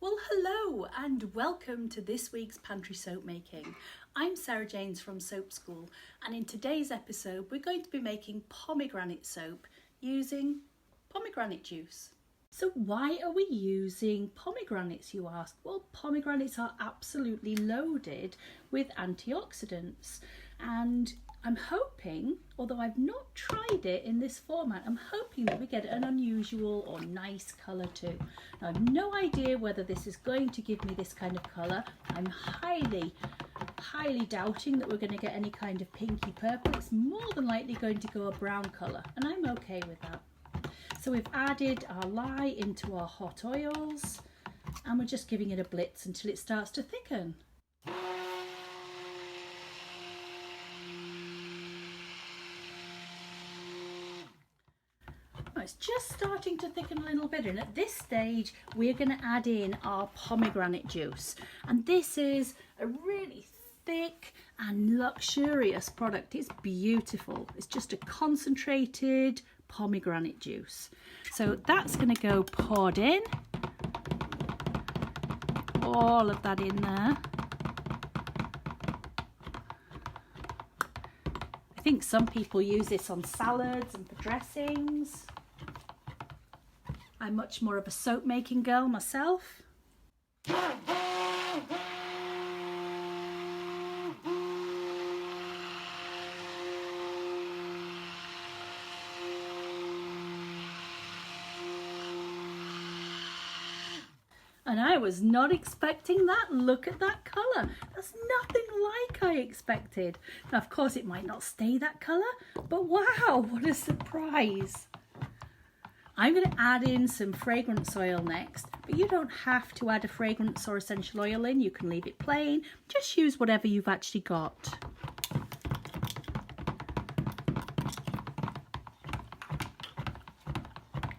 Well, hello and welcome to this week's Pantry Soap Making. I'm Sarah Janes from Soap School, and in today's episode we're going to be making pomegranate soap using pomegranate juice. So why are we using pomegranates, you ask? Well, pomegranates are absolutely loaded with antioxidants, and I'm hoping, although I've not tried it in this format, I'm hoping that we get an unusual or nice colour too. Now, I've no idea whether this is going to give me this kind of colour. I'm highly doubting that we're going to get any kind of pinky purple. It's more than likely going to go a brown colour, and I'm okay with that. So we've added our lye into our hot oils, and we're just giving it a blitz until it starts to thicken. It's just starting to thicken a little bit, and at this stage we're going to add in our pomegranate juice, and this is a really thick and luxurious product. It's beautiful. It's just a concentrated pomegranate juice, so that's going to go poured in, all of that in there. I think some people use this on salads and for dressings. I'm much more of a soap making girl myself. And I was not expecting that. Look at that colour. That's nothing like I expected. Now, of course, it might not stay that colour, but wow, what a surprise. I'm going to add in some fragrance oil next, but you don't have to add a fragrance or essential oil in. You can leave it plain. Just use whatever you've actually got.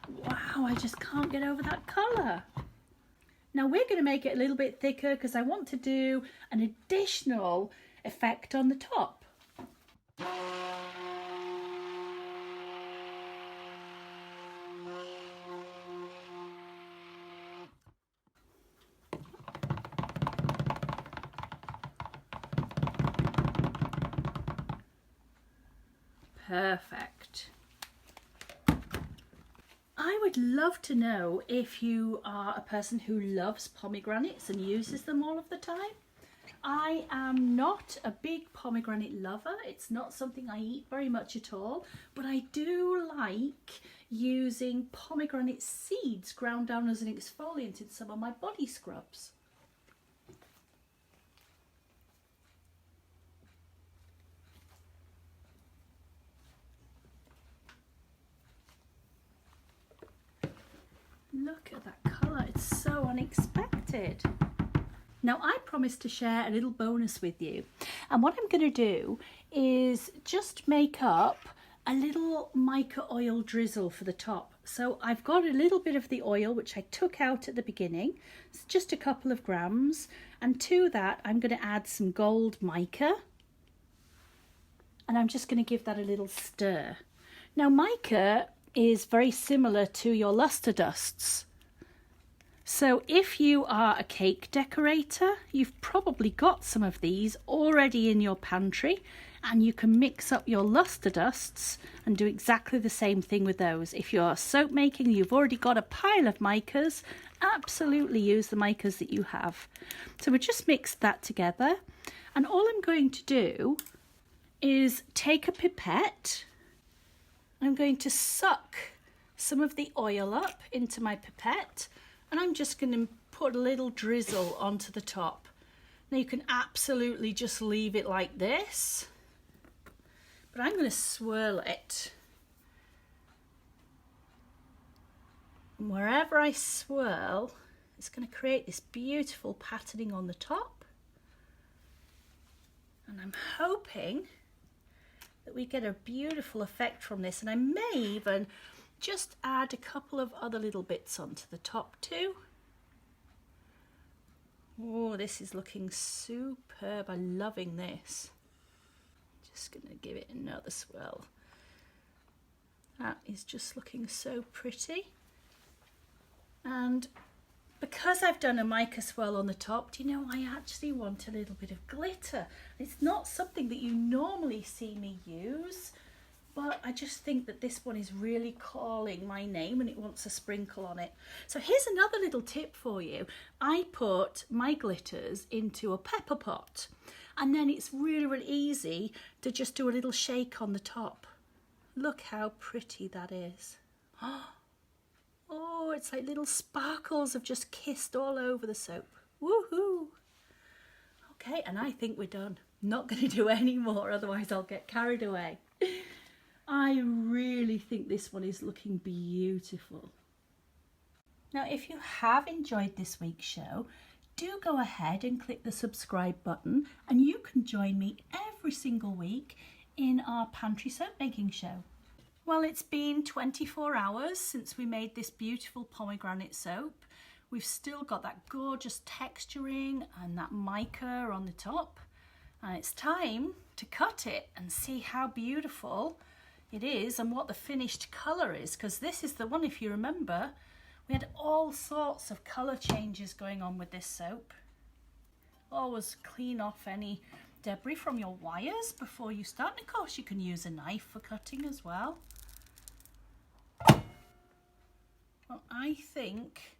Wow, I just can't get over that colour. Now we're going to make it a little bit thicker because I want to do an additional effect on the top. Perfect. I would love to know if you are a person who loves pomegranates and uses them all of the time. I am not a big pomegranate lover. It's not something I eat very much at all, but I do like using pomegranate seeds ground down as an exfoliant in some of my body scrubs. Look at that colour, it's so unexpected. Now I promised to share a little bonus with you, and what I'm going to do is just make up a little mica oil drizzle for the top. So I've got a little bit of the oil which I took out at the beginning. It's just a couple of grams, and to that I'm going to add some gold mica, and I'm just going to give that a little stir. Now mica is very similar to your luster dusts. So if you are a cake decorator, you've probably got some of these already in your pantry, and you can mix up your luster dusts and do exactly the same thing with those. If you're soap making, you've already got a pile of micas, absolutely use the micas that you have. So we just mixed that together, and all I'm going to do is take a pipette. I'm going to suck some of the oil up into my pipette, and I'm just going to put a little drizzle onto the top. Now you can absolutely just leave it like this, but I'm going to swirl it. And wherever I swirl, it's going to create this beautiful patterning on the top. And I'm hoping that we get a beautiful effect from this, and I may even just add a couple of other little bits onto the top too. Oh, this is looking superb. I'm loving this. Just gonna give it another swirl. That is just looking so pretty. And because I've done a mica swirl on the top, do you know, I actually want a little bit of glitter. It's not something that you normally see me use, but I just think that this one is really calling my name and it wants a sprinkle on it. So here's another little tip for you. I put my glitters into a pepper pot, and then it's really, really easy to just do a little shake on the top. Look how pretty that is. Oh, it's like little sparkles have just kissed all over the soap. Woohoo! Okay, and I think we're done. Not going to do any more, otherwise I'll get carried away. I really think this one is looking beautiful. Now, if you have enjoyed this week's show, do go ahead and click the subscribe button, and you can join me every single week in our pantry soap making show. Well, it's been 24 hours since we made this beautiful pomegranate soap. We've still got that gorgeous texturing and that mica on the top. And it's time to cut it and see how beautiful it is and what the finished colour is, because this is the one, if you remember, we had all sorts of colour changes going on with this soap. Always clean off any debris from your wires before you start. And of course you can use a knife for cutting as well. Well, I think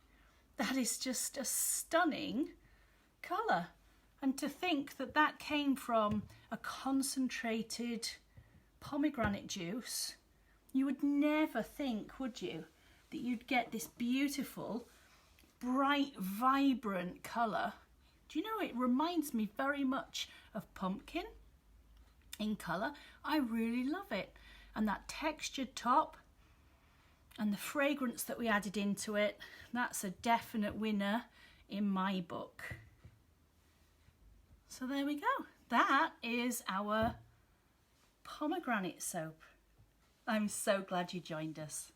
that is just a stunning colour. And to think that that came from a concentrated pomegranate juice, you would never think, would you, that you'd get this beautiful, bright, vibrant colour. Do you know, it reminds me very much of pumpkin in colour. I really love it. And that textured top and the fragrance that we added into it, that's a definite winner in my book. So there we go. That is our pomegranate soap. I'm so glad you joined us.